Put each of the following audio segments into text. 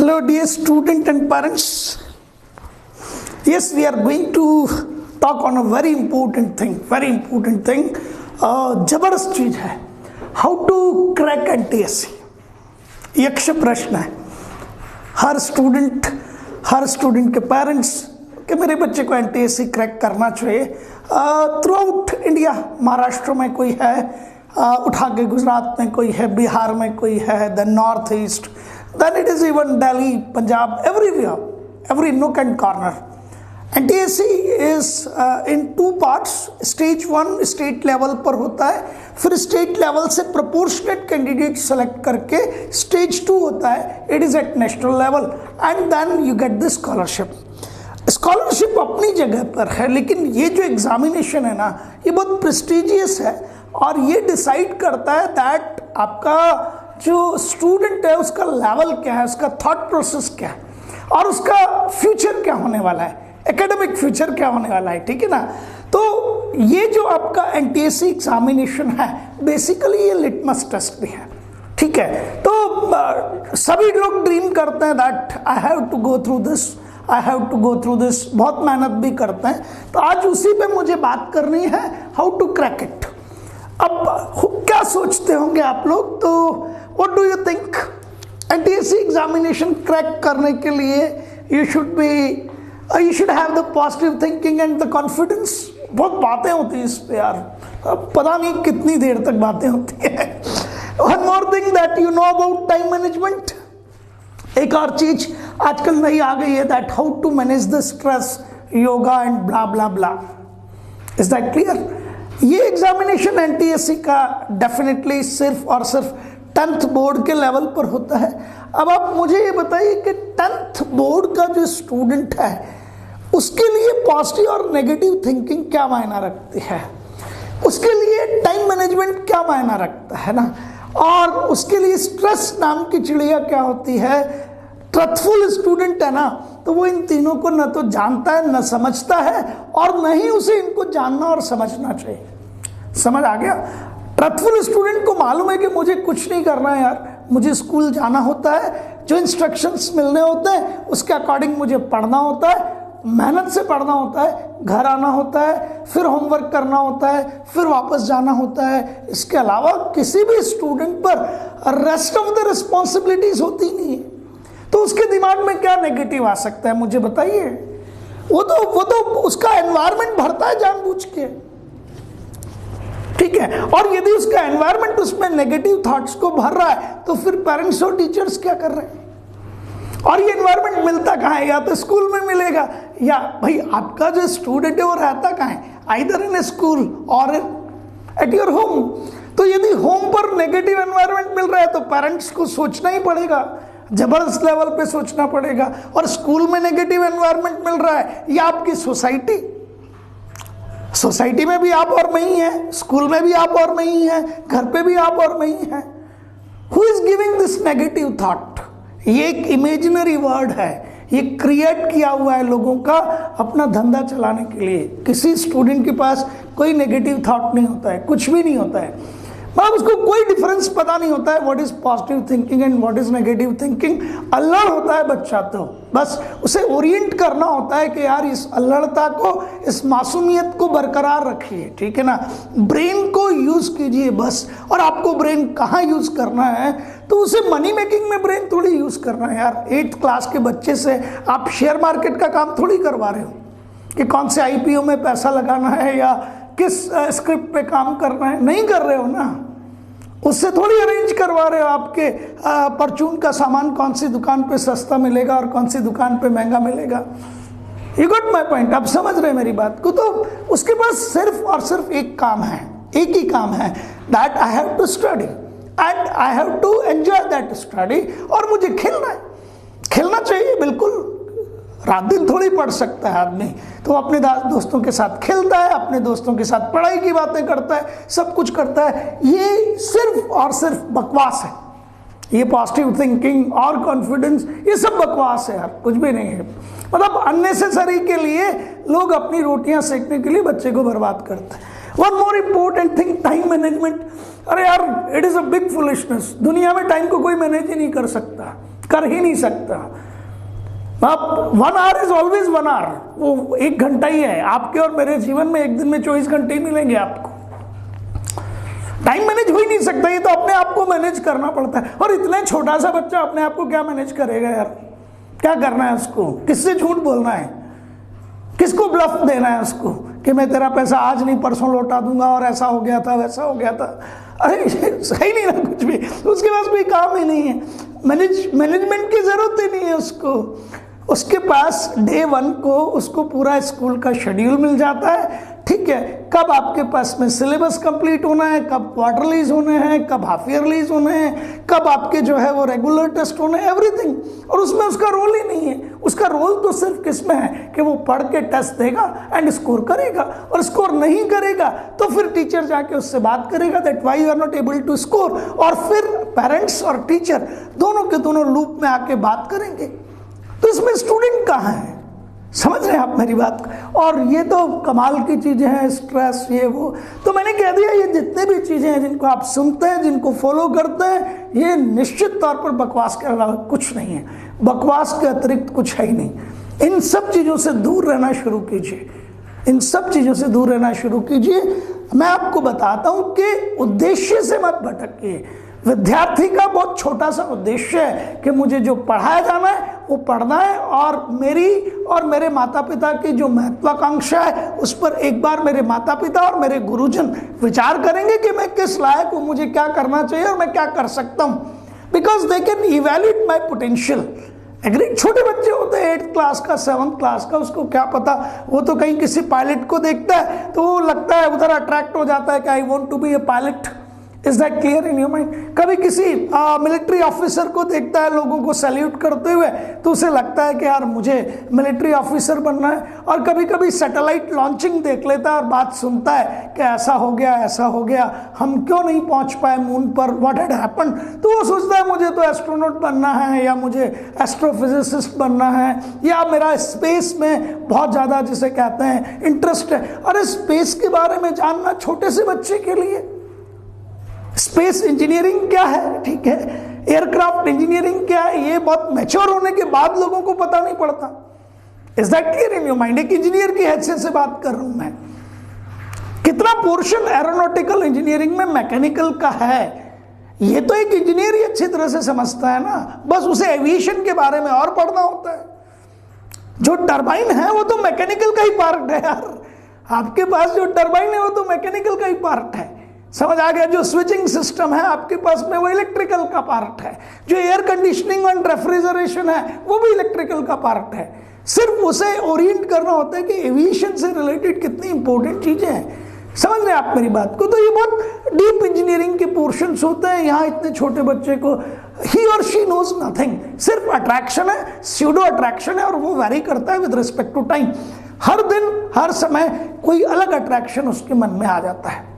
Hello dear student and parents. Yes, we are going to talk on a very important thing. जबरदस्त चीज है. How to crack NTSC. यक्ष प्रश्न है. हर student के पेरेंट्स कि मेरे बच्चे को NTSC क्रैक करना चाहिए. थ्रू आउट इंडिया, महाराष्ट्र में कोई है, उठा के गुजरात में कोई है, बिहार में कोई है, the north east, then it is even Delhi, Punjab, everywhere, every nook and corner. NTSC is in two parts. Stage 1 state level पर होता है, फिर स्टेट लेवल से प्रोपोर्शनेट कैंडिडेट सेलेक्ट करके स्टेज 2 होता है, it is at national level and then you get the scholarship अपनी जगह पर है, लेकिन ये जो एग्जामिनेशन है ना, ये बहुत प्रेस्टिजियस है और ये डिसाइड करता है दैट आपका जो स्टूडेंट है उसका लेवल क्या है, उसका थॉट प्रोसेस क्या है और उसका फ्यूचर क्या होने वाला है, एकेडमिक फ्यूचर क्या होने वाला है. ठीक है ना. तो ये जो आपका NTSC एग्जामिनेशन है बेसिकली ये लिटमस टेस्ट भी है. ठीक है. तो सभी लोग ड्रीम करते हैं that I have to go through this, बहुत मेहनत भी करते हैं. तो आज उसी पे मुझे बात करनी है, हाउ टू क्रैक इट. अब क्या सोचते होंगे आप लोग, तो What do you think? NTSC examination crack करने के लिए you should have the positive thinking and the confidence. बहुत बातें होती हैं इस पे यार, पता नहीं कितनी देर तक बातें होती हैं. One more thing that you know about time management. एक और चीज आजकल नई आ गई है, that how to manage the stress, yoga and blah blah blah. Is that clear? ये एग्जामिनेशन NTSC का डेफिनेटली सिर्फ और सिर्फ 10th बोर्ड के लेवल पर होता है. अब आप मुझे ये बताइए कि 10th बोर्ड का जो स्टूडेंट है उसके लिए पॉजिटिव और नेगेटिव थिंकिंग क्या मायना रखती है, उसके लिए टाइम मैनेजमेंट क्या मायना रखता है ना, और उसके लिए स्ट्रेस नाम की चिड़िया क्या होती है. ट्रथफुल स्टूडेंट है ना, तो वो इन तीनों को न तो जानता है, न समझता है, और न ही उसे इनको जानना और समझना चाहिए. समझ आ गया. ट्रथफुल स्टूडेंट को मालूम है कि मुझे कुछ नहीं करना है यार, मुझे स्कूल जाना होता है, जो इंस्ट्रक्शंस मिलने होते हैं उसके अकॉर्डिंग मुझे पढ़ना होता है, मेहनत से पढ़ना होता है, घर आना होता है, फिर होमवर्क करना होता है, फिर वापस जाना होता है. इसके अलावा किसी भी स्टूडेंट पर रेस्ट ऑफ द रिस्पॉन्सिबिलिटीज होती नहीं है. तो उसके दिमाग में क्या नेगेटिव आ सकता है मुझे बताइए. वो तो उसका एनवायरनमेंट भरता है जानबूझ के. ठीक है. और यदि उसका एनवायरनमेंट उसमें नेगेटिव थॉट्स को भर रहा है तो फिर पेरेंट्स और टीचर्स क्या कर रहे हैं. और ये एनवायरनमेंट मिलता कहाँ है, या तो स्कूल में मिलेगा, या भाई आपका जो स्टूडेंट है वो रहता कहाँ है, आइदर इन स्कूल और एट योर होम. तो यदि होम पर नेगेटिव एनवायरनमेंट मिल रहा है तो पेरेंट्स को सोचना ही पड़ेगा, जबरदस्त लेवल पे सोचना पड़ेगा. और स्कूल में नेगेटिव एनवायरनमेंट मिल रहा है, या आपकी सोसाइटी में भी आप और मैं ही हैं, स्कूल में भी आप और मैं ही हैं, घर पे भी आप और मैं ही हैं. Who is giving this negative thought. ये एक इमेजिनरी वर्ड है, ये क्रिएट किया हुआ है लोगों का अपना धंधा चलाने के लिए. किसी स्टूडेंट के पास कोई नेगेटिव थॉट नहीं होता है, कुछ भी नहीं होता है. मतलब उसको कोई डिफरेंस पता नहीं होता है what is positive thinking and what is negative thinking. अल्लड़ होता है बच्चा, तो बस उसे ओरिएंट करना होता है कि यार इस अल्लड़ता को, इस मासूमियत को बरकरार रखिए. ठीक है ना. ब्रेन को यूज कीजिए बस. और आपको ब्रेन कहाँ यूज करना है, तो उसे मनी मेकिंग में ब्रेन थोड़ी यूज करना है यार. 8th क्लास के बच्चे से आप शेयर मार्केट का काम थोड़ी करवा रहे हो कि कौन से IPO में पैसा लगाना है या किस स्क्रिप्ट पे काम करना है, नहीं कर रहे हो ना. उससे थोड़ी अरेंज करवा रहे हो आपके परचून का सामान कौन सी दुकान पे सस्ता मिलेगा और कौन सी दुकान पे महंगा मिलेगा. You got my point. आप समझ रहे हैं मेरी बात को. तो उसके पास सिर्फ और सिर्फ एक ही काम है, that I have to study and I have to enjoy that study. और मुझे खेलना चाहिए बिल्कुल. रात दिन थोड़ी पढ़ सकता है आदमी, तो अपने दोस्तों के साथ खेलता है, अपने दोस्तों के साथ पढ़ाई की बातें करता है, सब कुछ करता है. ये सिर्फ और सिर्फ बकवास है. ये पॉजिटिव थिंकिंग और कॉन्फिडेंस, ये सब बकवास है यार, कुछ भी नहीं है. मतलब अननेसेसरी के लिए लोग अपनी रोटियां सेकने के लिए बच्चे को बर्बाद करते हैं. One more important thing, time management. अरे यार, it is a big foolishness. दुनिया में टाइम को कोई मैनेज ही नहीं कर सकता. कर ही नहीं सकता। आप 1 आवर इज ऑलवेज 1 आवर, वो 1 घंटा ही है। आपके और मेरे जीवन में एक दिन में 24 घंटे ही मिलेंगे आपको। टाइम मैनेज हो ही नहीं सकता, ये तो अपने आप को मैनेज करना पड़ता है। और इतना छोटा सा बच्चा अपने आप को क्या मैनेज करेगा यार? क्या करना है उसको? किससे झूठ बोलना है? किसको ब्लफ देना है उसको कि मैं तेरा पैसा आज नहीं परसों लौटा दूंगा और ऐसा हो गया था वैसा हो गया था? अरे सही नहीं ना कुछ भी, उसके पास कोई काम ही नहीं है। मैनेजमेंट की जरूरत ही नहीं है उसको। उसके पास डे 1 को उसको पूरा स्कूल का शेड्यूल मिल जाता है, ठीक है। कब आपके पास में सिलेबस कंप्लीट होना है, कब क्वार्टरलीज होने हैं, कब हाफ ईयरलीज होने हैं, कब आपके जो है वो रेगुलर टेस्ट होने हैं, एवरीथिंग। और उसमें उसका रोल ही नहीं है। उसका रोल तो सिर्फ किसमें है कि वो पढ़ के टेस्ट देगा एंड स्कोर करेगा, और स्कोर नहीं करेगा तो फिर टीचर जाके उससे बात करेगा that why you are not able to score, और फिर पेरेंट्स और टीचर दोनों के दोनों लूप में आके बात करेंगे। तो इसमें स्टूडेंट कहाँ है? समझ रहे हैं आप मेरी बात? और ये तो कमाल की चीज़ें हैं, स्ट्रेस ये वो। तो मैंने कह दिया ये जितने भी चीज़ें हैं जिनको आप सुनते हैं, जिनको फॉलो करते हैं, ये निश्चित तौर पर बकवास के अलावा कुछ नहीं है। बकवास के अतिरिक्त कुछ है ही नहीं। इन सब चीज़ों से दूर रहना शुरू कीजिए, इन सब चीज़ों से दूर रहना शुरू कीजिए। मैं आपको बताता हूँ कि उद्देश्य से मत भटकिए। विद्यार्थी का बहुत छोटा सा उद्देश्य है कि मुझे जो पढ़ाया जाना है वो पढ़ना है, और मेरी और मेरे माता पिता की जो महत्वाकांक्षा है उस पर एक बार मेरे माता पिता और मेरे गुरुजन विचार करेंगे कि मैं किस लायक हूँ, मुझे क्या करना चाहिए और मैं क्या कर सकता हूँ, because they can evaluate my potential. Agree, छोटे बच्चे होते हैं 8th क्लास का 7th क्लास का, उसको क्या पता, वो तो कहीं किसी पायलट को देखता है तो वो लगता है उधर अट्रैक्ट हो जाता है कि I want to be a pilot. Is that clear in your mind? कभी किसी मिलिट्री ऑफिसर को देखता है लोगों को सैल्यूट करते हुए तो उसे लगता है कि यार मुझे मिलिट्री ऑफिसर बनना है। और कभी कभी सैटेलाइट लॉन्चिंग देख लेता है और बात सुनता है कि ऐसा हो गया ऐसा हो गया, हम क्यों नहीं पहुंच पाए मून पर, व्हाट हैड हैपेंड। तो वो सोचता है मुझे तो एस्ट्रोनॉट बनना है, या मुझे एस्ट्रोफिजिसिस्ट बनना है, या मेरा स्पेस में बहुत ज़्यादा जिसे कहते हैं इंटरेस्ट है। अरे स्पेस के बारे में जानना छोटे से बच्चे के लिए, स्पेस इंजीनियरिंग क्या है, ठीक है, एयरक्राफ्ट इंजीनियरिंग क्या है, ये बहुत मैच्योर होने के बाद लोगों को पता नहीं पड़ता। Is that clear in your mind? एक इंजीनियर की हैसियत से बात कर रहा हूं मैं। कितना पोर्शन एरोनॉटिकल इंजीनियरिंग में मैकेनिकल का है, ये तो एक इंजीनियर ही अच्छी तरह से समझता है ना, बस उसे एविएशन के बारे में और पढ़ना होता है। जो टरबाइन है वो तो मैकेनिकल का ही पार्ट है यार, आपके पास जो टरबाइन है वो तो मैकेनिकल का ही पार्ट है, समझ आ गया? जो स्विचिंग सिस्टम है आपके पास में वो इलेक्ट्रिकल का पार्ट है, जो एयर कंडीशनिंग एंड रेफ्रिजरेशन है वो भी इलेक्ट्रिकल का पार्ट है। सिर्फ उसे ओरिएंट करना होता है कि एविएशन से रिलेटेड कितनी इंपॉर्टेंट चीजें हैं। समझ रहे हैं आप मेरी बात को? तो ये बहुत डीप इंजीनियरिंग के पोर्शंस होते हैं। यहाँ इतने छोटे बच्चे को ही और शी नोज नथिंग, सिर्फ अट्रैक्शन है, स्यूडो अट्रैक्शन है, और वो वेरी करता है विद रिस्पेक्ट टू टाइम। हर दिन हर समय कोई अलग अट्रैक्शन उसके मन में आ जाता है,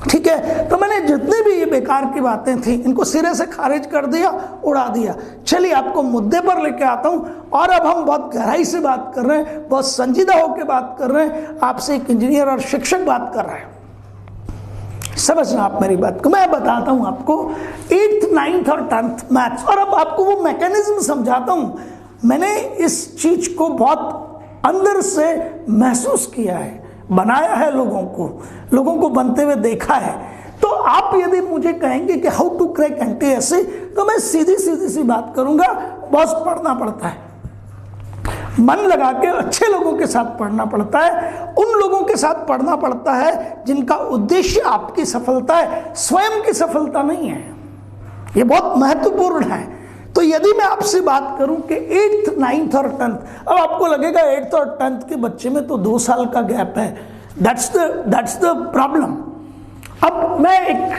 ठीक है। तो मैंने जितने भी ये बेकार की बातें थी इनको सिरे से खारिज कर दिया, उड़ा दिया। चलिए आपको मुद्दे पर लेके आता हूं, और अब हम बहुत गहराई से बात कर रहे हैं, बहुत संजीदा होकर बात कर रहे हैं। आपसे एक इंजीनियर और शिक्षक बात कर रहे हैं, समझना आप मेरी बात को। मैं बताता हूं आपको 8th 9th और 10th मैथ्स, और अब आपको वो मैकेनिज्म समझाता हूं। मैंने इस चीज को बहुत अंदर से महसूस किया है, बनाया है, लोगों को बनते हुए देखा है। तो आप यदि मुझे कहेंगे कि हाउ टू क्रैक एनटीएससी, तो मैं सीधी सी बात करूंगा, बस पढ़ना पड़ता है, मन लगा के अच्छे लोगों के साथ पढ़ना पड़ता है, उन लोगों के साथ पढ़ना पड़ता है जिनका उद्देश्य आपकी सफलता है, स्वयं की सफलता नहीं है। ये बहुत महत्वपूर्ण है। तो यदि मैं आपसे बात करूं कि 8th 9th और 10th, अब आपको लगेगा 8th और 10th के बच्चे में तो 2 साल का गैप है, दैट्स द प्रॉब्लम। अब मैं एक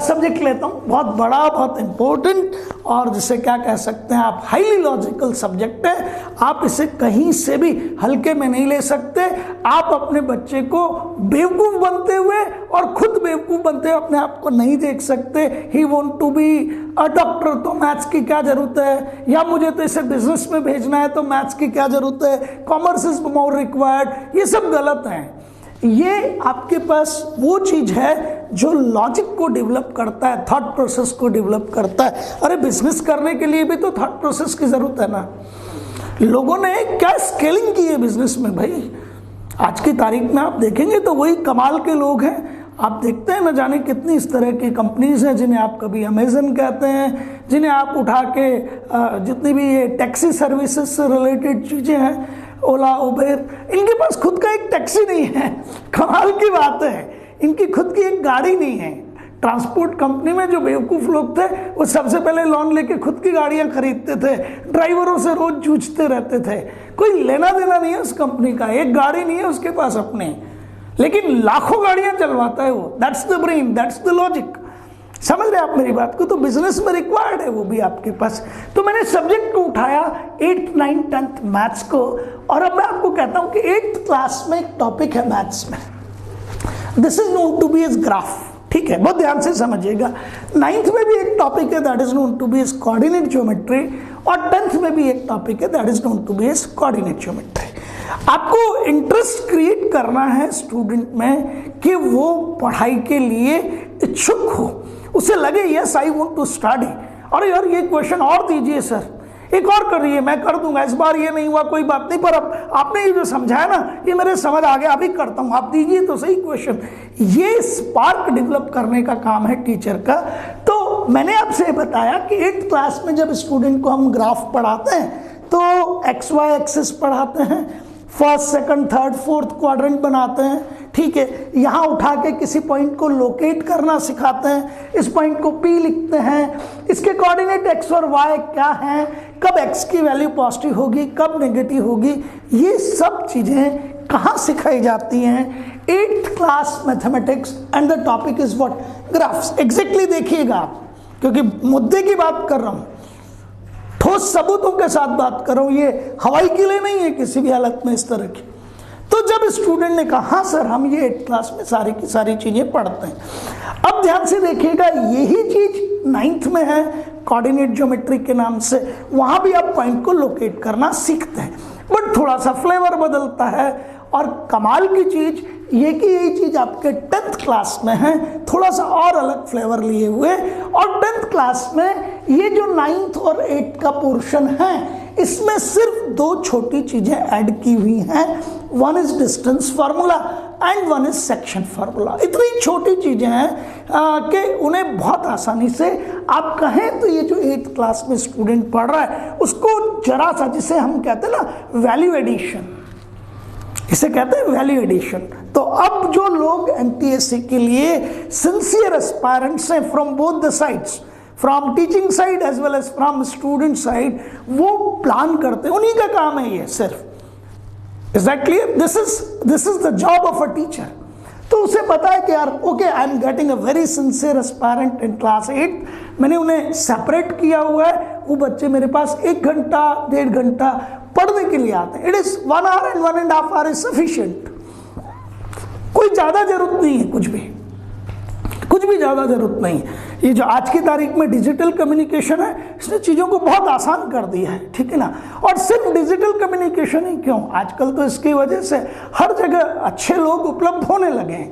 सब्जेक्ट लेता हूँ, बहुत बड़ा, बहुत इंपॉर्टेंट, और जिसे क्या कह सकते हैं आप, हाईली लॉजिकल सब्जेक्ट है। आप इसे कहीं से भी हल्के में नहीं ले सकते। आप अपने बच्चे को बेवकूफ़ बनते हुए और खुद बेवकूफ़ बनते हुए अपने आप को नहीं देख सकते। He want to be a doctor, तो मैथ्स की क्या जरूरत है, या मुझे तो इसे बिजनेस में भेजना है तो मैथ्स की क्या जरूरत है, कॉमर्स इज मोर रिक्वायर्ड, ये सब गलत है। ये आपके पास वो चीज़ है जो लॉजिक को डेवलप करता है, थॉट प्रोसेस को डेवलप करता है। अरे बिजनेस करने के लिए भी तो थॉट प्रोसेस की जरूरत है ना। लोगों ने क्या स्केलिंग की है बिजनेस में भाई, आज की तारीख में आप देखेंगे तो वही कमाल के लोग हैं। आप देखते हैं न जाने कितनी इस तरह की कंपनीज हैं जिन्हें आप कभी अमेजन कहते हैं, जिन्हें आप उठा के जितनी भी ये टैक्सी सर्विसेज से रिलेटेड चीज़ें हैं, ओला उबेर, इनके पास खुद का एक टैक्सी नहीं है। कमाल की बात है, इनकी खुद की एक गाड़ी नहीं है। ट्रांसपोर्ट कंपनी में जो बेवकूफ़ लोग थे वो सबसे पहले लोन लेके खुद की गाड़ियां खरीदते थे, ड्राइवरों से रोज जूझते रहते थे। कोई लेना देना नहीं है उस कंपनी का, एक गाड़ी नहीं है उसके पास अपने, लेकिन लाखों गाड़ियां चलवाता है वो। That's the brain, that's the logic. समझ रहे आप मेरी बात को? तो बिजनेस में रिक्वायर्ड है वो भी आपके पास। तो मैंने सब्जेक्ट को उठाया 8th 9th 10th मैथ्स को, और अब मैं आपको कहता हूं कि 8th क्लास में एक टॉपिक है मैथ्स में, this is known to be as graph. ठीक है, बहुत ध्यान से समझिएगा। 9th में भी एक टॉपिक है that is known to be as coordinate geometry, और 10th में भी एक टॉपिक है that is known to be as coordinate geometry. आपको इंटरेस्ट क्रिएट करना है स्टूडेंट में कि वो पढ़ाई के लिए इच्छुक हो, उसे लगे yes I want to study. अरे यार ये क्वेश्चन और दीजिए सर, एक और करिए, मैं कर दूंगा, इस बार ये नहीं हुआ कोई बात नहीं, पर अब आपने ये जो समझाया ना ये मेरे समझ आ गया, अभी करता हूँ, आप दीजिए तो सही क्वेश्चन। ये स्पार्क डेवलप करने का काम है टीचर का। तो मैंने आपसे बताया कि 8th क्लास में जब स्टूडेंट को हम ग्राफ पढ़ाते हैं तो XY एक्सिस पढ़ाते हैं, first second third fourth quadrant बनाते हैं। ठीक है, यहाँ उठा के किसी पॉइंट को लोकेट करना सिखाते हैं, इस पॉइंट को P लिखते हैं, इसके कोऑर्डिनेट X और Y क्या हैं, कब X की वैल्यू पॉजिटिव होगी कब नेगेटिव होगी, ये सब चीज़ें कहाँ सिखाई जाती हैं? 8th class mathematics, and the topic is what? Graphs. Exactly देखिएगा आप, क्योंकि मुद्दे की बात कर रहा हूँ, ठोस सबूतों के साथ बात कर रहा हूं, ये हवाई किले नहीं है किसी भी हालत में इस तरह की। तो जब स्टूडेंट ने कहा हाँ सर हम ये 8th क्लास में सारी की सारी चीजें पढ़ते हैं। अब ध्यान से देखिएगा, यही चीज 9th में है कोऑर्डिनेट ज्योमेट्री के नाम से, वहां भी आप पॉइंट को लोकेट करना सीखते हैं, बट थोड़ा सा फ्लेवर बदलता है। और कमाल की चीज ये कि यही चीज आपके 10th क्लास में है, थोड़ा सा और अलग फ्लेवर लिए हुए। और 10th क्लास में ये जो 9th और 8th का पोर्शन है इसमें सिर्फ 2 छोटी चीजें ऐड की हुई हैं, one is distance formula and one is section formula. इतनी छोटी चीजें हैं कि उन्हें बहुत आसानी से आप कहें तो ये जो 8th क्लास में स्टूडेंट पढ़ रहा है उसको जरा सा, जिसे हम कहते हैं ना वैल्यू एडिशन, इसे कहते हैं वैल्यू एडिशन। तो अब जो लोग एमपीएससी के लिए सिंसियर एस्पायरेंट्स हैं from both the sides, from teaching side as well as from student side, वो प्लान करते हैं, उन्हीं का काम है ये सिर्फ। Is that clear? This is the job of a teacher. तो उसे पता है कि यार okay I am getting a very sincere aspirant in class 8, मैंने उन्हें सेपरेट किया हुआ है, वो बच्चे मेरे पास 1 घंटा 1.5 घंटा पढ़ने के लिए आते हैं। It is 1 hour and 1.5 hours is sufficient. कोई ज्यादा जरूरत नहीं है, कुछ भी ज्यादा जरूरत नहीं है। ये जो आज की तारीख में डिजिटल कम्युनिकेशन है इसने चीजों को बहुत आसान कर दिया है, ठीक है ना। और सिर्फ डिजिटल कम्युनिकेशन ही क्यों, आजकल तो इसकी वजह से हर जगह अच्छे लोग उपलब्ध होने लगे हैं।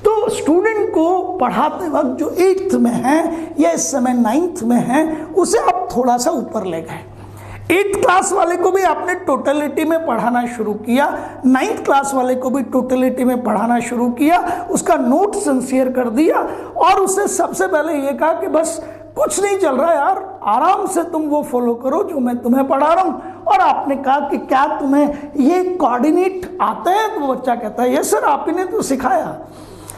तो स्टूडेंट को पढ़ाते वक्त जो 8th में है या इस समय 9th में है उसे आप थोड़ा सा ऊपर ले गए। 8th क्लास वाले को भी आपने टोटलिटी में पढ़ाना शुरू किया, 9th क्लास वाले को भी टोटलिटी में पढ़ाना शुरू किया, उसका नोट सिंसियर कर दिया और उसे सबसे पहले ये कहा कि बस कुछ नहीं चल रहा यार, आराम से तुम वो फॉलो करो जो मैं तुम्हें पढ़ा रहा हूँ। और आपने कहा कि क्या तुम्हें ये कोऑर्डिनेट आते हैं? तो बच्चा कहता है यस सर, आप ही ने तो सिखाया।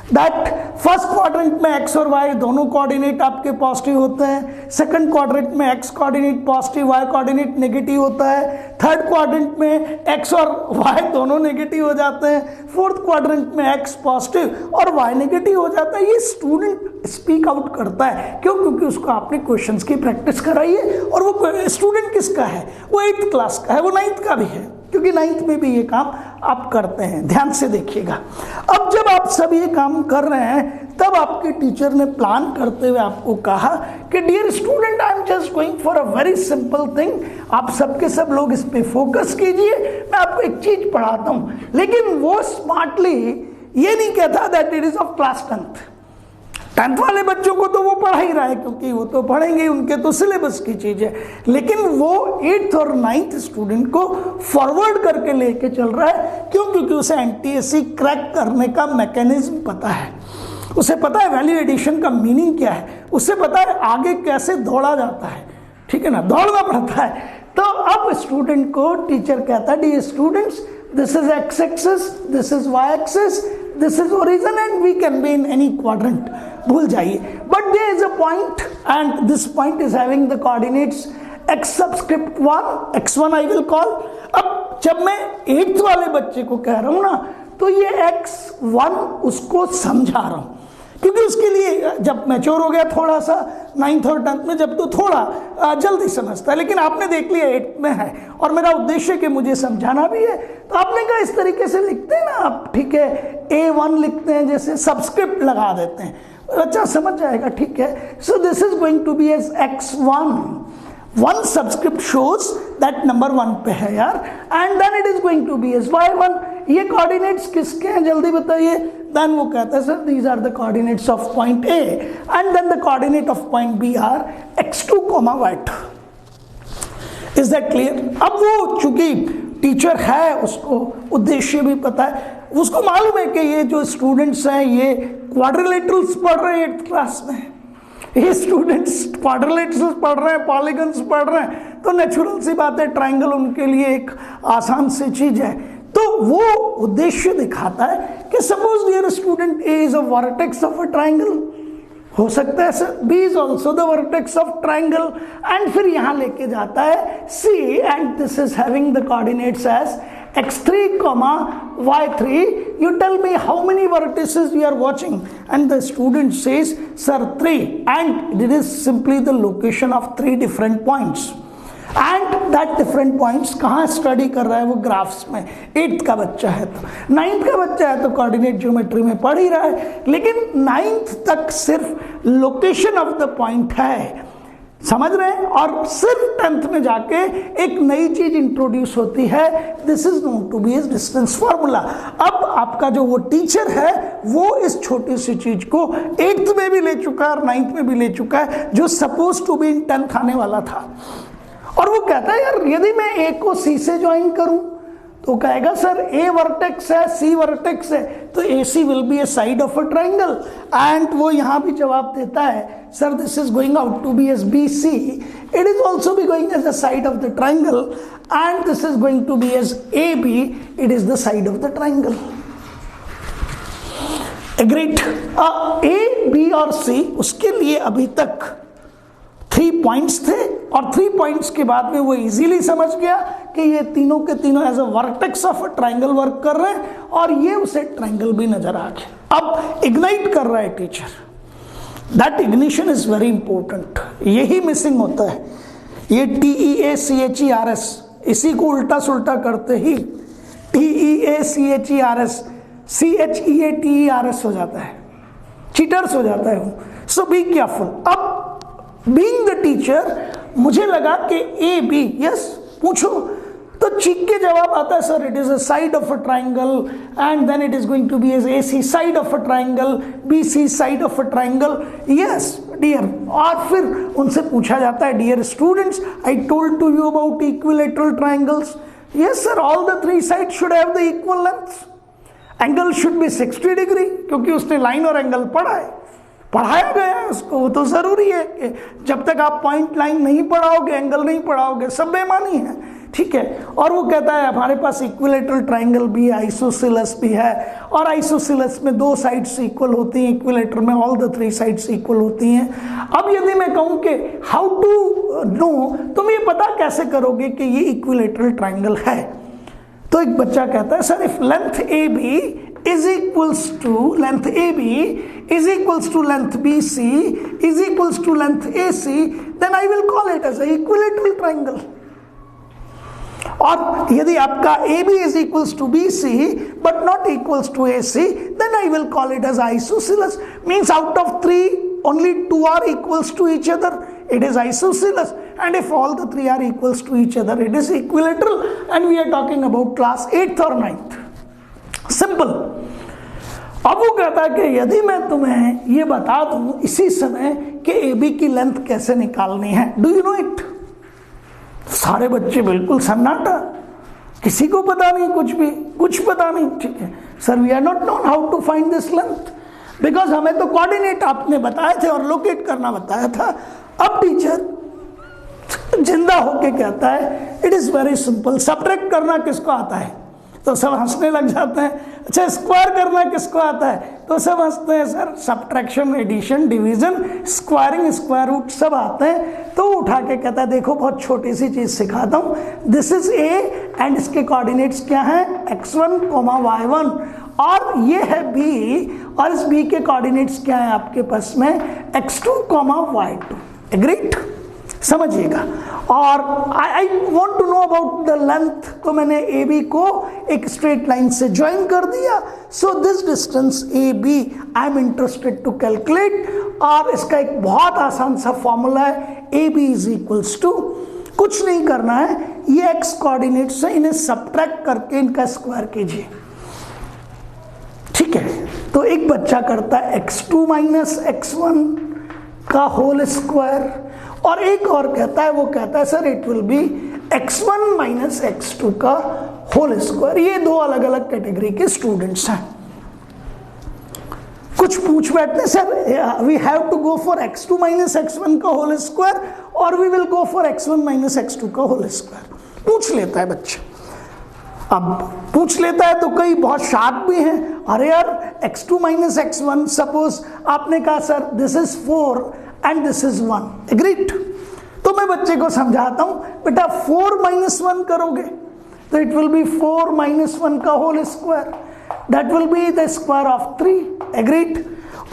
दैट फर्स्ट क्वाड्रेंट में x और y दोनों कोऑर्डिनेट आपके पॉजिटिव होते हैं, सेकंड क्वाड्रेंट में x coordinate positive y coordinate negative होता है, थर्ड क्वाड्रेंट में x और y दोनों नेगेटिव हो जाते हैं, फोर्थ क्वाड्रेंट में x पॉजिटिव और y नेगेटिव हो जाता है। ये स्टूडेंट स्पीक आउट करता है, क्यों? क्योंकि उसको आपने क्वेश्चंस की प्रैक्टिस कराई है। और वो स्टूडेंट किसका है? वो 8th क्लास का है, वो 9th का भी है, क्योंकि 9th में भी ये काम आप करते हैं। ध्यान से देखिएगा, अब जब आप सब ये काम कर रहे हैं तब आपके टीचर ने प्लान करते हुए आपको कहा कि dear student, I am just going for a very simple thing, आप सबके सब लोग इस पे फोकस कीजिए, मैं आपको एक चीज पढ़ाता हूं। लेकिन वो स्मार्टली ये नहीं कहता that it is of class 10th, 10th वाले बच्चों को तो वो पढ़ा ही रहा है, क्योंकि वो तो पढ़ेंगे, उनके तो सिलेबस की चीज है, लेकिन वो 8th और 9th स्टूडेंट को फॉरवर्ड करके लेके चल रहा है। क्यों? क्योंकि उसे एनटीएससी क्रैक करने का मैकेनिज्म पता है, उसे पता है वैल्यू एडिशन का मीनिंग क्या है, उसे पता है आगे कैसे दौड़ा जाता है, ठीक है ना, दौड़ना पड़ता है। तो अब स्टूडेंट को टीचर कहता है, dear students, this is X axis, this is Y axis, this is origin and we can be in any quadrant. भूल जाइए, but there is a point and this point is having the coordinates x subscript 1, x1 I will call. अब जब मैं 8th वाले बच्चे को कह रहा हूं ना, तो ये x1 उसको समझा रहा हूं, क्योंकि उसके लिए जब मैच्योर हो गया थोड़ा सा 9th और 10th में, जब तो थोड़ा जल्दी समझता है, लेकिन आपने देख लिया 8th में है और मेरा उद्देश्य कि मुझे समझाना भी है, तो आपने कहा इस तरीके से लिखते हैं ना आप, ठीक है, A1 लिखते हैं, जैसे सब्सक्रिप्ट लगा देते हैं, बच्चा समझ जाएगा, ठीक है। So this is going to be as x1, 1 subscript shows that number 1 पे है यार, and then it is going to be as y1। ये कोऑर्डिनेट्स किसके हैं जल्दी बताइए। देन वो कहता है, sir these are the coordinates of point A and then the coordinate of point B are x2, y2। Is that clear? अब वो चूंकि टीचर है, उसको उद्देश्य भी पता है, उसको मालूम है कि ये जो स्टूडेंट्स हैं ये क्वाड्रिलेटरल्स पढ़ रहे हैं 8th क्लास में, ये स्टूडेंट्स क्वाड्रिलेटरल्स पढ़ रहे हैं, पॉलीगन्स पढ़ रहे हैं, तो नेचुरल सी बात है ट्राइंगल उनके लिए एक आसान सी चीज है। तो वो उद्देश्य दिखाता है कि suppose dear student A is a vertex of a triangle, हो सकता है sir B is also the vertex of triangle, and फिर यहां लेके जाता है C and this is having the coordinates as x3, y3. You tell me how many vertices you are watching, and the student says, sir 3, and it is simply the location of 3 different points. And that different points कहाँ study कर रहा है वो graphs में। 8th का बच्चा है तो, 9th का बच्चा है तो कोऑर्डिनेट ज्योमेट्री में पढ़ ही रहा है, लेकिन 9th तक सिर्फ लोकेशन ऑफ द पॉइंट है, समझ रहे हैं, और सिर्फ 10th में जाके एक नई चीज इंट्रोड्यूस होती है, this is known to be as distance formula. अब आपका जो वो टीचर है वो इस छोटी सी चीज को 8th में भी ले चुका है और 9th में भी ले चुका है, जो suppose to be in 10th आने वाला था। और वो कहता है यार यदि मैं A को C से ज्वाइन करूं, तो कहेगा सर A वर्टेक्स है, C वर्टेक्स है, तो AC will be A side of a triangle, and वो यहां भी जवाब देता है, sir this is going out to be as BC, it is also be going as the side of the triangle, and this is going to be as AB, it is the side of the triangle. Agreed? A, B और C उसके लिए अभी तक 3 points थे, और 3 points के बाद में वो इजीली समझ गया कि ये तीनों के तीनों as a vertex of a triangle work कर रहे हैं, और ये उसे ट्राइंगल भी नजर आ गया। अब इग्नाइट कर रहा है teacher, that ignition is very important, यही मिसिंग होता है। ये TEACHERS, इसी को उल्टा सुल्टा करते ही TEACHERS CHEATERS हो जाता है, चीटर्स हो जाता है वो। सो बी केयरफुल। अब बीइंग द टीचर मुझे लगा कि AB, यस पूछो, तो चीख के जवाब आता है, sir it is a side of a triangle, and then it is going to be as AC side of a triangle, BC side of a triangle, yes dear. और फिर उनसे पूछा जाता है, dear students I told to you about equilateral triangles, yes sir all the 3 sides should have the equal length, angle should be 60 degree, क्योंकि उसने line और angle पढ़ा है, पढ़ाया गया है उसको, वो तो जरूरी है कि जब तक आप पॉइंट लाइन नहीं पढ़ाओगे, एंगल नहीं पढ़ाओगे, सब बेमानी है, ठीक है। और वो कहता है हमारे पास इक्विलेटरल ट्राइंगल भी है, आइसोसेलेस भी है, और आइसोसेलेस में 2 साइड्स इक्वल होती हैं, इक्विलेटर में ऑल द 3 साइड्स इक्वल होती हैं। अब यदि मैं कहूं कि हाउ टू नो, तुम ये पता कैसे करोगे कि ये इक्विलेटरल ट्राइंगल है, तो एक बच्चा कहता है sir if length AB is equals to length AB is equals to length BC is equals to length AC, then I will call it as a equilateral triangle. और यदि आपका AB is equals to BC but not equals to AC, then I will call it as isosceles. Means out of 3 only 2 are equals to each other, it is isosceles, and if all the 3 are equals to each other, it is equilateral, and we are talking about class 8th or 9th. Simple. अब वो कहता है कि यदि मैं तुम्हें ये बता दूं इसी समय कि ए बी की लेंथ कैसे निकालनी है, डू यू नो इट? सारे बच्चे बिल्कुल सन्नाटा, किसी को पता नहीं, कुछ पता नहीं। ठीक है sir, we are not known how to find this length, because हमें तो कोऑर्डिनेट आपने बताए थे और लोकेट करना बताया था। अब टीचर जिंदा होके कहता है it is very simple, subtract करना किसको आता है? तो सब हंसने लग जाते हैं। अच्छा, स्क्वायर करना किसको आता है? तो सब हंसते हैं। Sir subtraction, addition, division, squaring, square root सब आते हैं। तो उठा के कहता है देखो बहुत छोटी सी चीज सिखाता हूं, दिस इज ए एंड इसके कोऑर्डिनेट्स क्या है? x1, y1, और ये है b और इस b के कोऑर्डिनेट्स क्या है आपके पास में? x2, y2। एग्रीड? समझिएगा। और I want to know about the length, तो मैंने ए बी को एक स्ट्रेट लाइन से ज्वाइन कर दिया। So this distance A B I am interested to calculate, और इसका एक बहुत आसान सा फॉर्मूला है, A B is equals to, कुछ नहीं करना है, ये एक्स कोऑर्डिनेट्स है, इन्हें सब्ट्रैक्ट करके इनका स्क्वायर कीजिए। ठीक है, तो एक बच्चा करता है x2 माइनस x1 का होल स्क्वायर, और एक और कहता है, वो कहता है sir it will be x1 minus x2 का होल स्क्वायर। ये दो अलग अलग कैटेगरी के स्टूडेंट्स हैं। कुछ पूछ बैठते sir we have to go for x2 minus x1 का होल स्क्वायर और we will go for x1 minus x2 का होल स्क्वायर। पूछ लेता है बच्चा। अब पूछ लेता है तो कई बहुत शार्प भी हैं, अरे यार x2 माइनस x1, सपोज आपने कहा sir this is 4 and this is 1, agreed? तो मैं बच्चे को समझाता हूं, बेटा 4 माइनस 1 करोगे तो इट विल बी 4 माइनस 1 का whole square, that will be the square of 3, agreed?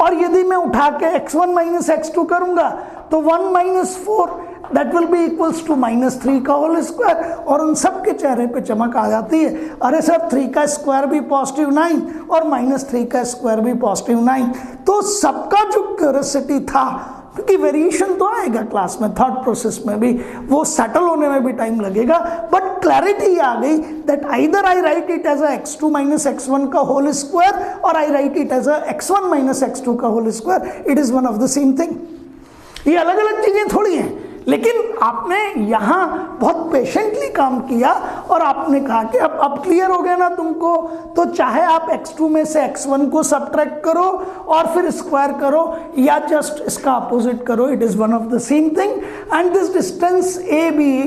और यदि मैं उठा के x1 माइनस x2 करूंगा तो 1 minus 4 that will be equals to minus 3 का होल स्क्वायर। और उन सब के चेहरे पे चमक आ जाती है, अरे सर 3 का स्क्वायर भी पॉजिटिव 9 और माइनस 3 का स्क्वायर भी पॉजिटिव 9। तो सबका जो क्यूरियोसिटी था, क्योंकि वेरिएशन तो आएगा क्लास में, थॉट प्रोसेस में भी, वो सेटल होने में भी टाइम लगेगा, बट क्लैरिटी आ गई that either I write it as x2 minus x1 का होल स्क्वायर और I write it as x1 minus x2 का whole square, it is one of the same thing. ये अलग अलग चीजें थोड़ी हैं, लेकिन आपने यहां बहुत पेशेंटली काम किया और आपने कहा कि अब क्लियर हो गया ना तुमको, तो चाहे आप x2 में से x1 को सब्ट्रैक्ट करो और फिर स्क्वायर करो या जस्ट इसका अपोजिट करो, it is one of the same thing. And this distance A B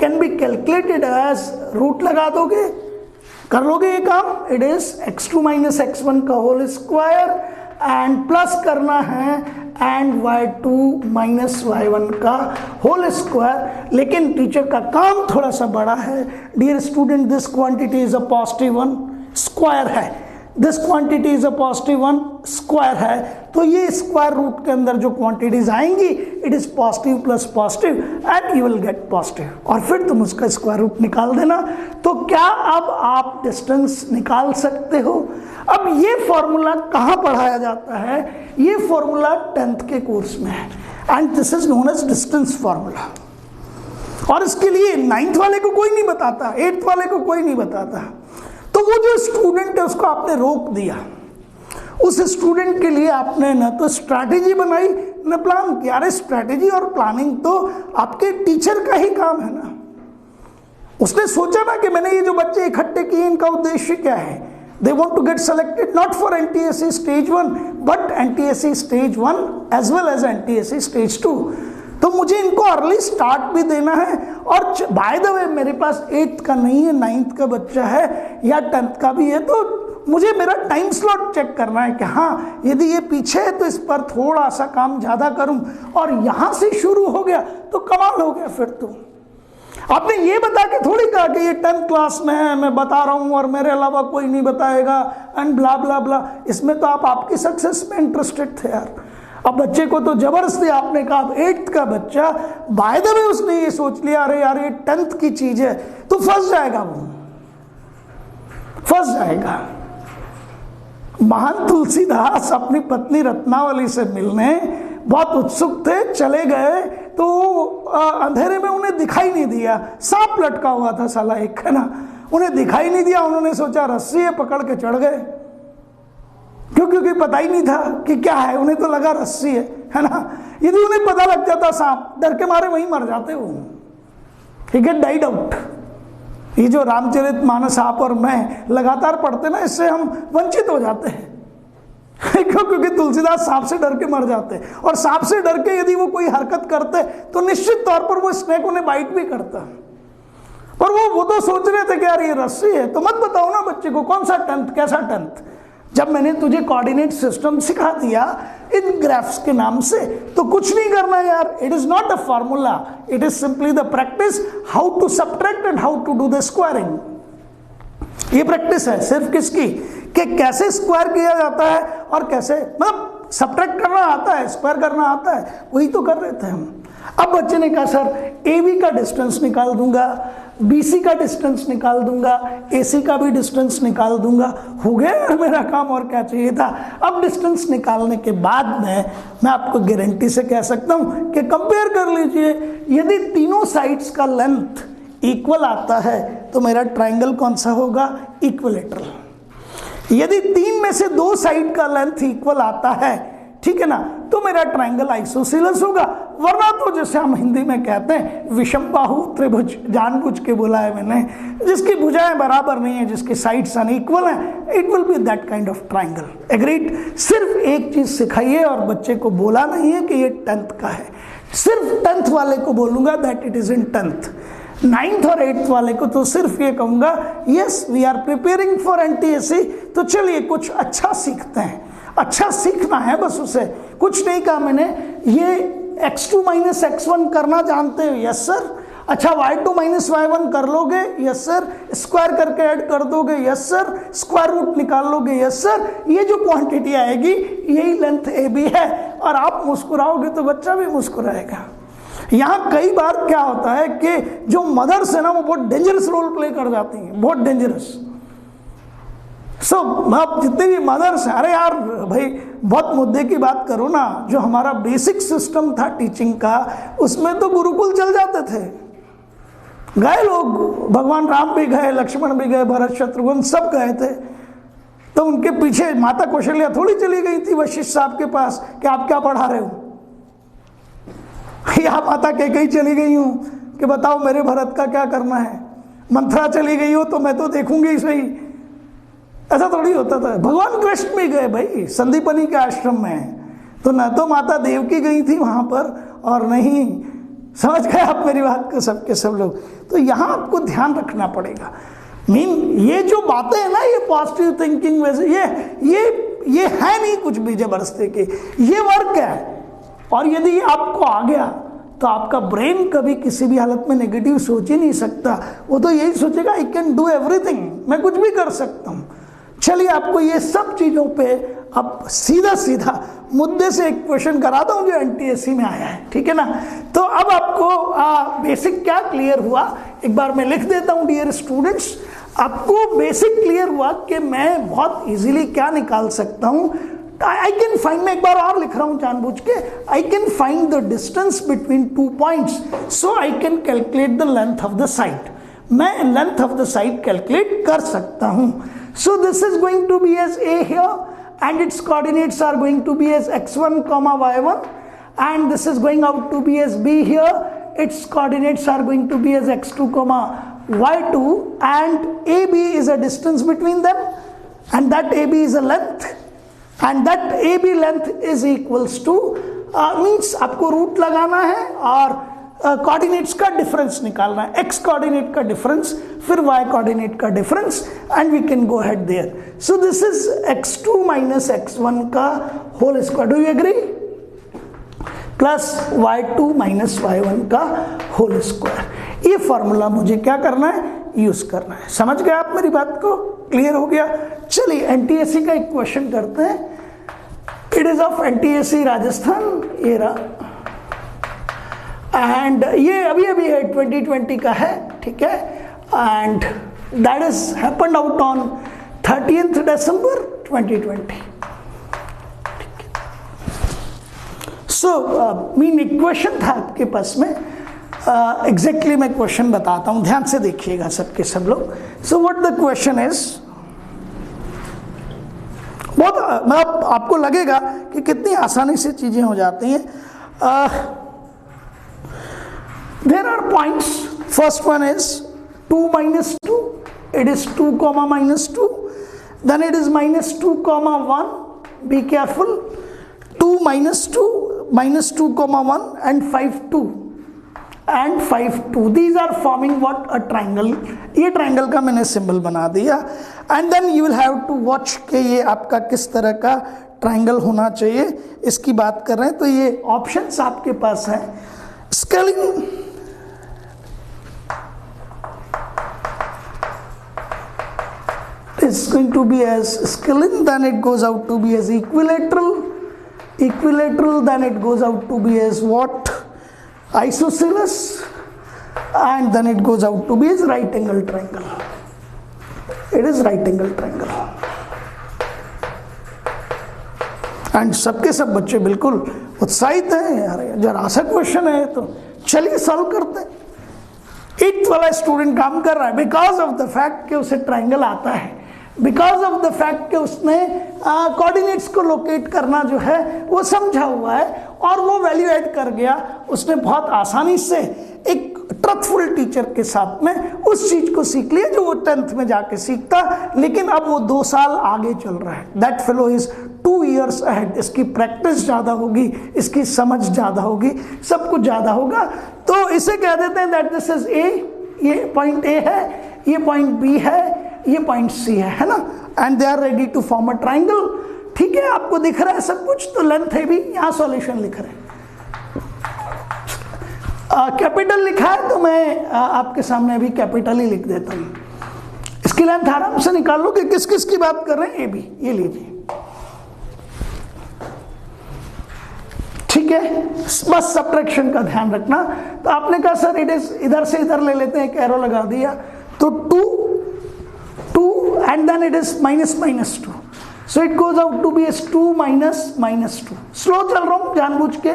can be calculated as, root लगा दोगे, कर लोगे ये काम, it is x2 minus x1 का होल स्क्वायर एंड प्लस करना है एंड y2 माइनस y1 का होल स्क्वायर। लेकिन टीचर का काम थोड़ा सा बड़ा है। Dear student, this quantity is a positive 1, square है, this quantity is a positive 1, square है, तो ये स्क्वायर रूट के अंदर जो क्वांटिटीज आएंगी it is positive plus positive and you will get positive, और फिर तुम उसका स्क्वायर रूट निकाल देना। तो क्या अब आप डिस्टेंस निकाल सकते हो? अब ये फॉर्मूला कहाँ पढ़ाया जाता है? ये फॉर्मूला 10th के कोर्स में है and this is known as distance formula. और इसके लिए 9th वाले को कोई नहीं बताता, 8th वाले को कोई नहीं बताता। तो वो जो स्टूडेंट है उसको आपने रोक दिया, उस स्टूडेंट के लिए आपने न तो स्ट्रैटेजी बनाई न प्लान किया। अरे स्ट्रैटेजी और प्लानिंग तो आपके टीचर का ही काम है ना। उसने सोचा ना कि मैंने ये जो बच्चे इकट्ठे किए इनका उद्देश्य क्या है, they want to get selected not for NTSE stage 1 but NTSE stage 1 as well as NTSE stage 2। तो मुझे इनको अर्ली स्टार्ट भी देना है। और बाय द वे मेरे पास 8th का नहीं है, 9th का बच्चा है या 10th का भी है, तो मुझे मेरा टाइम स्लॉट चेक करना है कि हाँ यदि ये पीछे है तो इस पर थोड़ा सा काम ज़्यादा करूं, और यहाँ से शुरू हो गया तो कमाल हो गया। फिर तो आपने ये बता के थोड़ी कहा कि ये 10th क्लास में है, मैं बता रहा हूँ और मेरे अलावा कोई नहीं बताएगा एंड ब्ला ब्ला ब्ला। इसमें तो आप आपकी सक्सेस में इंटरेस्टेड थे यार। अब बच्चे को तो जबरदस्ती आपने कहा, 8th का बच्चा बाय द वे उसने ये सोच लिया अरे यार ये 10th की चीज है, तो फंस जाएगा, वो फंस जाएगा। महान तुलसीदास अपनी पत्नी रत्नावली से मिलने बहुत उत्सुक थे, चले गए तो अंधेरे में उन्हें दिखाई नहीं दिया, सांप लटका हुआ था साला एक, है ना, उन्हें दिखाई नहीं दिया। उन्होंने सोचा रस्सी है, पकड़ के चढ़ गए। क्योंकि पता ही नहीं था कि क्या है, उन्हें तो लगा रस्सी है ना। यदि उन्हें पता लग जाता सांप, डर के मारे वहीं मर जाते वो, ही गेट डाइड आउट। ये जो रामचरितमानस आप और मैं लगातार पढ़ते ना, इससे हम वंचित हो जाते हैं क्यों? क्योंकि तुलसीदास सांप से डर के मर जाते, और सांप से डर के यदि वो कोई हरकत करते तो निश्चित तौर पर वो स्नेक उन्हें बाइट भी करता। पर वो तो सोच रहे थे कि यार ये रस्सी है। तो मत बताओ ना बच्चे को कौन सा टेंथ, कैसा टेंथ, जब मैंने तुझे कोऑर्डिनेट सिस्टम सिखा दिया इन ग्राफ्स के नाम से, तो कुछ नहीं करना यार। It is not a formula, it is simply the practice how to subtract and how to do the squaring. ये प्रैक्टिस है सिर्फ किसकी, कि कैसे स्क्वायर किया जाता है और कैसे, मतलब सब्ट्रैक्ट करना आता है, स्क्वायर करना आता है, वही तो कर रहे थे हम। अब बच्चे ने कहा सर AB का डिस्टेंस निकाल दूंगा, BC का डिस्टेंस निकाल दूंगा, AC का भी डिस्टेंस निकाल दूंगा। हो गया यार मेरा काम, और क्या चाहिए था। अब डिस्टेंस निकालने के बाद में मैं आपको गारंटी से कह सकता हूं कि कंपेयर कर लीजिए, यदि तीनों साइड्स का लेंथ इक्वल आता है तो मेरा ट्राइंगल कौन सा होगा, इक्विलेटरल। यदि 3 में से 2 साइड का लेंथ इक्वल आता है, ठीक है ना, तो मेरा ट्राइंगल आइसोसेलेस होगा। वरना तो जैसे हम हिंदी में कहते हैं विषम बाहु त्रिभुज, जानबूझ के बोला है मैंने, जिसकी भुजाएं बराबर नहीं है, जिसकी साइड्स अनइक्वल हैं, it will be that kind of triangle. Agreed. सिर्फ एक चीज सिखाइए और बच्चे को बोला नहीं है कि ये 10th का है, सिर्फ 10th वाले को बोलूंगा that it is in 10th। 9th और 8th वाले को तो सिर्फ ये कहूंगा yes we are preparing for NTSC, तो चलिए कुछ अच्छा सीखते हैं। अच्छा सीखना है बस, उसे कुछ नहीं कहा मैंने। ये x2 माइनस x1 करना जानते हो, यस सर। अच्छा y2 माइनस y1 कर लोगे, यस सर। स्क्वायर करके ऐड कर दोगे, यस सर। स्क्वायर रूट निकाल लोगे, यस सर। ये जो क्वांटिटी आएगी यही लेंथ AB है, और आप मुस्कुराओगे तो बच्चा भी मुस्कुराएगा। यहाँ कई बार क्या होता है कि जो मदर्स है ना, वो बहुत डेंजरस रोल प्ले कर जाती हैं, बहुत डेंजरस। आप जितने भी मदर्स हैं, अरे यार भाई बहुत मुद्दे की बात करो ना, जो हमारा बेसिक सिस्टम था टीचिंग का, उसमें तो गुरुकुल चल जाते थे, गए लोग, भगवान राम भी गए, लक्ष्मण भी गए, भरत शत्रुघ्न सब गए थे। तो उनके पीछे माता कौशल्या थोड़ी चली गई थी वशिष्ठ साहब के पास कि आप क्या पढ़ा रहे हो, या माता कैकेयी चली गई हूं कि बताओ मेरे भरत का क्या करना है। मंथरा चली गई हो तो मैं तो देखूंगी ही सही, ऐसा थोड़ी होता था। भगवान कृष्ण भी गए भाई संदीपनी के आश्रम में, तो न तो माता देवकी गई थी वहां पर, और नहीं, समझ गए आप मेरी बात को, सबके सब लोग। तो यहाँ आपको ध्यान रखना पड़ेगा। ये जो बातें हैं ना, ये पॉजिटिव थिंकिंग वैसे ये है नहीं कुछ भी जबरदस्ती की, ये वर्क है। और यदि आपको आ गया तो आपका ब्रेन कभी किसी भी हालत में नेगेटिव सोच ही नहीं सकता, वो तो यही सोचेगा आई कैन डू एवरीथिंग, मैं कुछ भी कर सकता हूँ। चलिए आपको ये सब चीज़ों पे अब सीधा सीधा मुद्दे से एक क्वेश्चन कराता हूँ जो NTSC में आया है, ठीक है ना। तो अब आपको बेसिक क्या क्लियर हुआ, एक बार मैं लिख देता हूँ डियर स्टूडेंट्स। आपको बेसिक क्लियर हुआ कि मैं बहुत इजीली क्या निकाल सकता हूँ, आई कैन फाइंड, मैं एक बार और लिख रहा हूँ जानबूझ के, I can find the distance between 2 points, so I can calculate the length of the side. मैं length of the side calculate कर सकता हूँ। So this is going to be as A here, and its coordinates are going to be as x1 comma y1, and this is going out to be as B here, its coordinates are going to be as x2 comma y2, and AB is a distance between them, and that AB is a length, and that AB length is equals to means आपको root लगाना है और coordinates का difference निकालना है, x coordinate का difference, फिर y coordinate का difference, and we can go ahead there. So this is x2 minus x1 का whole square, do you agree, plus y2 minus y1 का होल स्क्वायर। ये formula मुझे क्या करना है, यूज करना है। समझ गए आप मेरी बात को, क्लियर हो गया। चलिए NTSC का एक क्वेश्चन करते हैं। It is of NTSC Rajasthan, ये रहा, एंड ये अभी है 2020 का है, ठीक है, and that is happened out on 30th December 2020। So mean एक क्वेश्चन था आपके पास में, एग्जैक्टली मैं क्वेश्चन बताता हूं, ध्यान से देखिएगा सबके सब लोग। So what the question is, बहुत मतलब आपको लगेगा कि कितनी आसानी से चीजें हो जाती हैं. There are points. First one is 2 minus 2, it is 2 comma minus 2, then it is minus 2 comma 1, be careful, 2 minus 2 comma 1 and 5 2 and 5 2, these are forming what? A triangle. ये triangle का मैंने symbol बना दिया, and then you will have to watch कि ये आपका किस तरह का triangle होना चाहिए, इसकी बात कर रहे हैं. तो ये options आपके पास हैं. Scaling is going to be as scalene, then it goes out to be as equilateral, then it goes out to be as what? Isosceles, and then it goes out to be as right angle triangle. It is right angle triangle. And सबके सब बच्चे बिल्कुल उत्साहित हैं यार, जरा सा question है तो चलिए सॉल्व करते हैं. 8th वाला स्टूडेंट काम कर रहा है बिकॉज ऑफ द फैक्ट कि उसे ट्राइंगल आता है, बिकॉज ऑफ द फैक्ट कि उसने कोऑर्डिनेट्स को लोकेट करना जो है वो समझा हुआ है और वो वैल्यू ऐड कर गया. उसने बहुत आसानी से एक ट्रथफुल टीचर के साथ में उस चीज को सीख लिया जो वो 10th में जाके सीखता, लेकिन अब वो 2 साल आगे चल रहा है. That fellow is 2 years ahead. इसकी प्रैक्टिस ज्यादा होगी, इसकी समझ ज्यादा होगी, सब कुछ ज्यादा होगा. तो इसे कह देते हैं दैट दिस इज ए, ये पॉइंट ए है, ये पॉइंट बी है, ये पॉइंट सी है ना, and they are ready to form a triangle. ठीक है, आपको दिख रहा है सब कुछ, तो लेंथ है भी, यहां सॉल्यूशन लिख रहे हैं. कैपिटल लिखा है तो मैं आपके सामने अभी कैपिटल ही लिख देता हूं. इसकी लेंथ आराम से निकाल लो कि किस किस की बात कर रहे हैं. ए बी, ये लीजिए. ठीक है, बस सब्ट्रैक्शन का ध्यान रखना. तो आपने कहा सर इट इज, इधर से इधर ले लेते हैं, एक एरो लगा दिया, तो 2 and then it is minus minus 2, so it goes out to be as 2 minus minus 2. Slow चल रहा हूं जानबूझ के.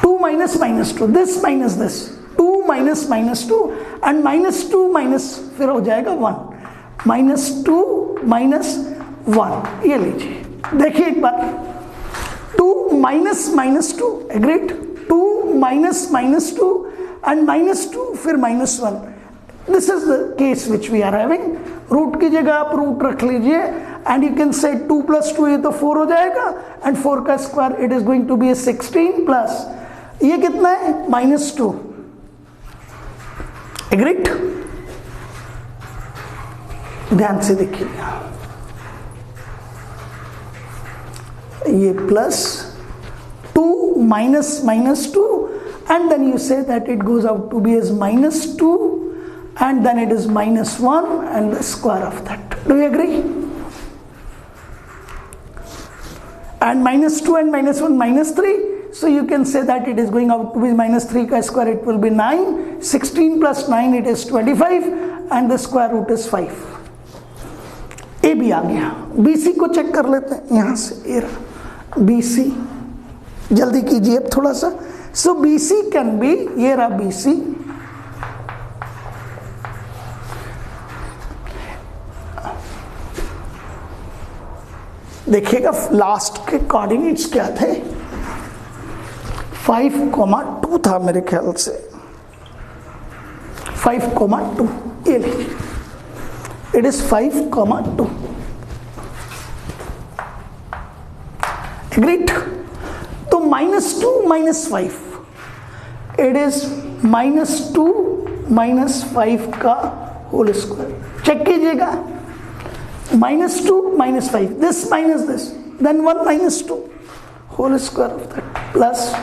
2 minus minus 2, this minus this, 2 minus minus 2 and minus 2 minus फिर हो जाएगा 1, minus 2 minus 1. ये लीजिए, देखिए एक बार, 2 minus minus 2, agreed, 2 minus minus 2 and minus 2 फिर minus 1. This is the case which we are having. Root की जगह आप रूट रख लीजिए and you can say 2 plus 2, ये तो 4 हो जाएगा, and 4 का square it is going to be a 16 plus ये कितना है -2. Agreed? ध्यान से देखिए, ये plus 2 minus minus 2 and then you say that it goes out to be as -2 and then it is -1 and the square of that. Do you agree? And -2 and -1 -3, so you can say that it is going out to be -3 ka square, it will be 9, 16 plus 9 it is 25 and the square root is 5. ए भी आ गया. BC को check कर लेते हैं यहां से. BC जल्दी कीजिए अब थोड़ा सा. So BC can be, ये रहा BC, देखिएगा लास्ट के कोऑर्डिनेट्स क्या थे. 5,2 था मेरे ख्याल से, 5,2. ये लीजिए, इट इज 5,2. एग्रीड? तो -2 -5, इट इज -2 -5 का होल स्क्वायर. चेक कीजिएगा, -2 -5, this minus this, then 1 -2 whole square of that plus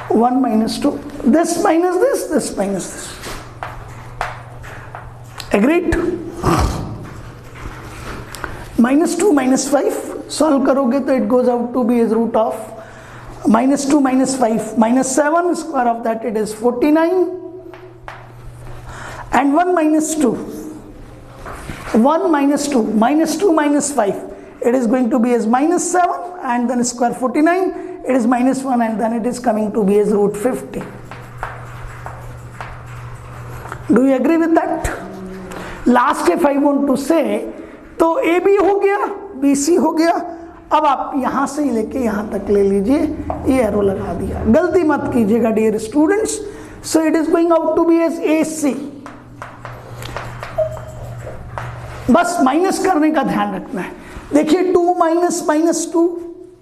1 -2, this minus this minus this. Agreed? -2 -5 solve करोगे तो it goes out to be as root of -2 -5 -7, square of that it is 49 and 1 -2. 1 -2 -5, it is going to be as -7 and then square 49, it is -1 and then it is coming to be as root 50. Do you agree with that? Last, if I want to say तो A B हो गया, B C हो गया। अब आप यहां से ही लेके यहां तक ले लीजिए, ये एरो लगा दिया। गलती मत कीजिएगा dear students. So it is going out to be as A C. बस माइनस करने का ध्यान रखना है। देखिए 2 माइनस माइनस 2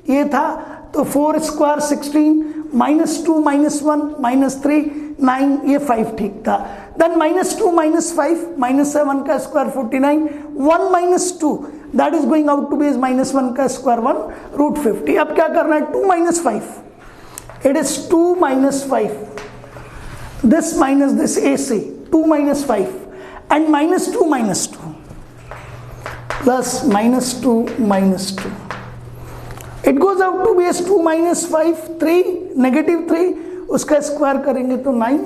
ये था, तो 4 स्क्वायर 16, -2 -1 -3 9, ये 5 ठीक था। देन -2 -5 -7 का square 49, 1 -2 that is going out to be is -1 का स्क्वायर 1 √50। अब क्या करना है, 2 - 5, it is 2 - 5, this minus this AC, 2 - 5 and -2 -2 plus -2 -2, it goes out to be as 2 - 5 3 -3, उसका स्क्वायर करेंगे तो 9,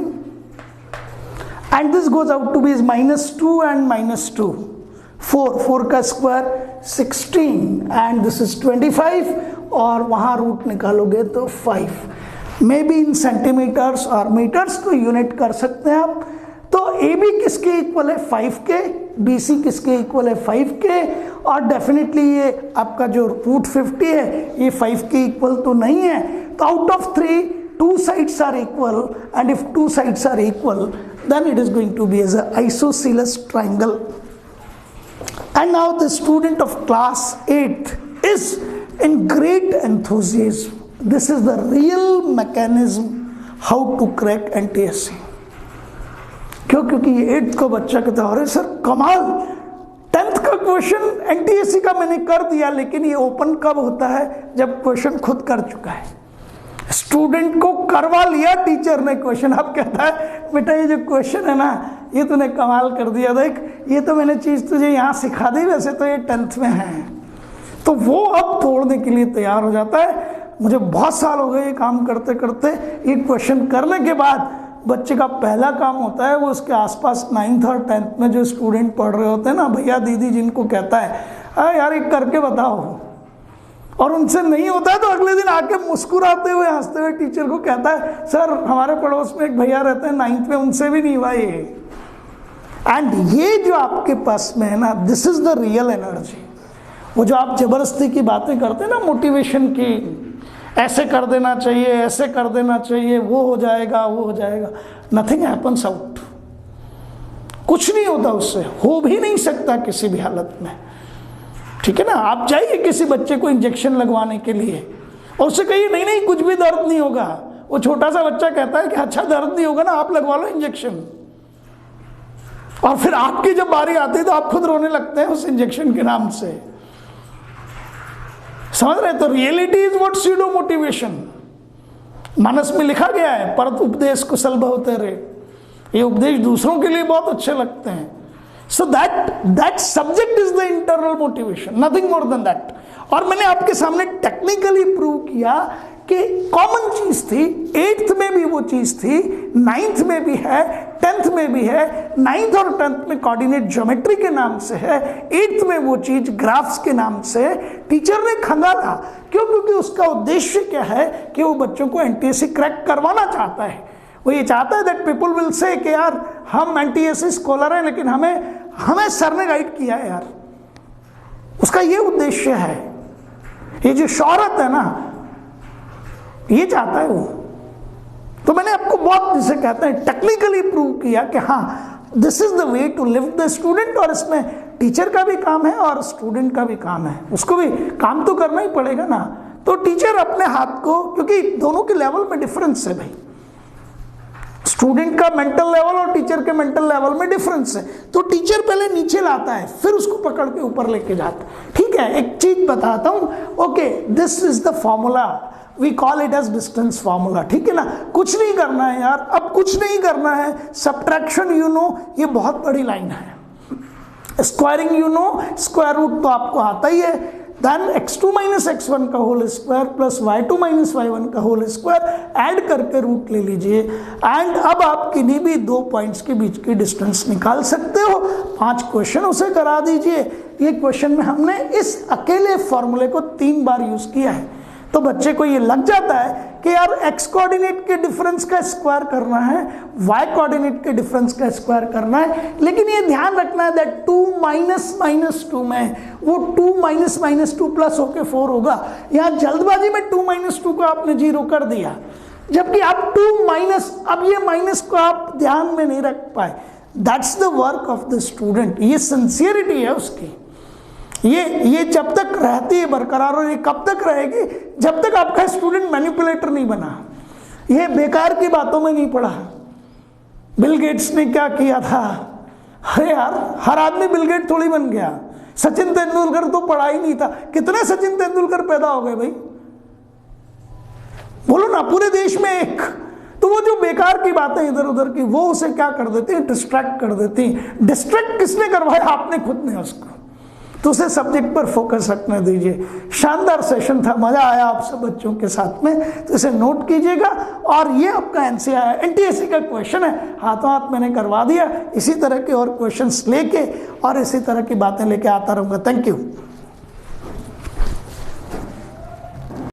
and this goes out to be is -2 and -2 4 का square 16 and this is 25, और वहां रूट निकालोगे तो 5। मे बी इन सेंटीमीटर्स और metres को यूनिट कर सकते हैं आप। तो ए बी किसके इक्वल है, 5 के, बी सी किसके इक्वल है, 5 के, और डेफिनेटली ये आपका जो √50 है ये 5 के इक्वल तो नहीं है। तो out of 3 2 sides are equal, and if 2 sides are equal then it is going to be as an isosceles triangle. And now the student of class 8 is in great enthusiasm. This is the real mechanism how to crack NTSC. क्यों? क्योंकि ये 8th का बच्चा कहता है अरे sir कमाल, 10th का क्वेश्चन NTSC का मैंने कर दिया, लेकिन ये ओपन कब होता है, जब क्वेश्चन खुद कर चुका है। स्टूडेंट को करवा लिया टीचर ने क्वेश्चन, अब कहता है बेटा ये जो क्वेश्चन है ना ये तूने कमाल कर दिया, देख ये तो मैंने चीज़ तुझे यहाँ सिखा दी, वैसे तो ये 10th में है। तो वो अब तोड़ने के लिए तैयार हो जाता है। मुझे बहुत साल हो गए ये काम करते करते। ये क्वेश्चन करने के बाद बच्चे का पहला काम होता है वो उसके आसपास 9th और 10th में जो स्टूडेंट पढ़ रहे होते हैं ना, भैया दीदी जिनको कहता है अरे यार ये करके बताओ, और उनसे नहीं होता है तो अगले दिन आके मुस्कुराते हुए हंसते हुए टीचर को कहता है सर हमारे पड़ोस में एक भैया रहते हैं 9th में, उनसे भी नहीं हुआ ये। एंड ये जो आपके पास में है ना, this is the real energy. वो जो आप जबरदस्ती की बातें करते हैं ना मोटिवेशन की, ऐसे कर देना चाहिए, ऐसे कर देना चाहिए, वो हो जाएगा वो हो जाएगा, नथिंग हैपन्स आउट, कुछ नहीं होता उससे, हो भी नहीं सकता किसी भी हालत में। ठीक है ना, आप जाइए किसी बच्चे को इंजेक्शन लगवाने के लिए और उससे कहिए नहीं नहीं कुछ भी दर्द नहीं होगा, वो छोटा सा बच्चा कहता है कि अच्छा दर्द नहीं होगा ना, आप लगवा लो इंजेक्शन, और फिर आपकी जब बारी आती है तो आप खुद रोने लगते हैं उस इंजेक्शन के नाम से। समझ रहे? तो reality is what pseudo motivation. Manas में लिखा गया है परत उपदेश कुशल बहुतेरे, ये उपदेश दूसरों के लिए बहुत अच्छे लगते हैं। So that subject is the internal motivation, nothing more than that. और मैंने आपके सामने टेक्निकली प्रूव किया कि कॉमन चीज थी, 8th में भी वो चीज थी, 9th में भी है, 10th में भी है। 9th और 10th में कोऑर्डिनेट ज्योमेट्री के नाम से है, 8th में वो चीज ग्राफ्स के नाम से टीचर ने खंगाला। क्यों? क्योंकि उसका उद्देश्य क्या है कि वो बच्चों को NTSC क्रैक करवाना चाहता है। वो ये चाहता है दैट पीपल विल से कि यार हम NTSC स्कॉलर हैं, लेकिन हमें सर ने गाइड किया है यार, उसका ये उद्देश्य है। ये जो शौहरत है ना, ये चाहता है वो। तो मैंने आपको बहुत जिसे कहते हैं टेक्निकली प्रूव किया कि हाँ this is the way to live the student, और इसमें टीचर का भी काम है और स्टूडेंट का भी काम है, उसको भी काम तो करना ही पड़ेगा ना। तो टीचर अपने हाथ को, क्योंकि दोनों के लेवल में डिफरेंस है भाई, स्टूडेंट का मेंटल लेवल और टीचर के मेंटल लेवल में डिफरेंस है, तो टीचर पहले नीचे लाता है फिर उसको पकड़ के ऊपर लेके जाता है। ठीक है, एक चीज बताता हूं, okay this is the formula, we call it as distance formula. ठीक है ना, कुछ नहीं करना है यार, अब कुछ नहीं करना है। सब्ट्रैक्शन यू नो, ये बहुत बड़ी लाइन है। Squaring you know, square root तो आपको आता ही है। देन x2 - x1 का whole square plus y2 - y1 का होल स्क्वायर ऐड करके रूट ले लीजिए, एंड अब आप किन्हीं भी दो पॉइंट्स के बीच की डिस्टेंस निकाल सकते हो। 5 क्वेश्चन उसे करा दीजिए। ये क्वेश्चन में हमने इस अकेले फॉर्मूले को 3 बार यूज किया है, तो बच्चे को ये लग जाता है कि यार एक्स कोऑर्डिनेट के डिफरेंस का स्क्वायर करना है, वाई कोऑर्डिनेट के डिफरेंस का स्क्वायर करना है, लेकिन ये ध्यान रखना है दैट 2 माइनस माइनस 2 में वो 2 माइनस माइनस 2 प्लस होके 4 होगा। यहाँ जल्दबाजी में 2 माइनस 2 को आपने 0 कर दिया, जबकि आप 2 माइनस, अब ये माइनस को आप ध्यान में नहीं रख पाए। That's the work of the student, ये सिंसियरिटी है उसकी। ये जब तक रहती है बरकरार, और ये कब तक रहेगी, जब तक आपका स्टूडेंट मैनिपुलेटर नहीं बना, ये बेकार की बातों में नहीं पड़ा। बिल गेट्स ने क्या किया था, अरे यार हर आदमी बिल गेट थोड़ी बन गया, सचिन तेंदुलकर तो पढ़ा ही नहीं था। कितने सचिन तेंदुलकर पैदा हो गए भाई, बोलो ना, पूरे देश में एक। तो वो जो बेकार की बातें इधर उधर की, वो उसे क्या कर देती है, डिस्ट्रैक्ट कर देती है। डिस्ट्रैक्ट किसने करवाया, आपने खुद ने उसको। तो उसे सब्जेक्ट पर फोकस रखने दीजिए। शानदार सेशन था, मजा आया आप सब बच्चों के साथ में, तो इसे नोट कीजिएगा। और ये आपका एनटीएससी का क्वेश्चन है, हाथों हाथ मैंने करवा दिया। इसी तरह के और क्वेश्चंस लेके और इसी तरह की बातें लेके आता रहूंगा। Thank you.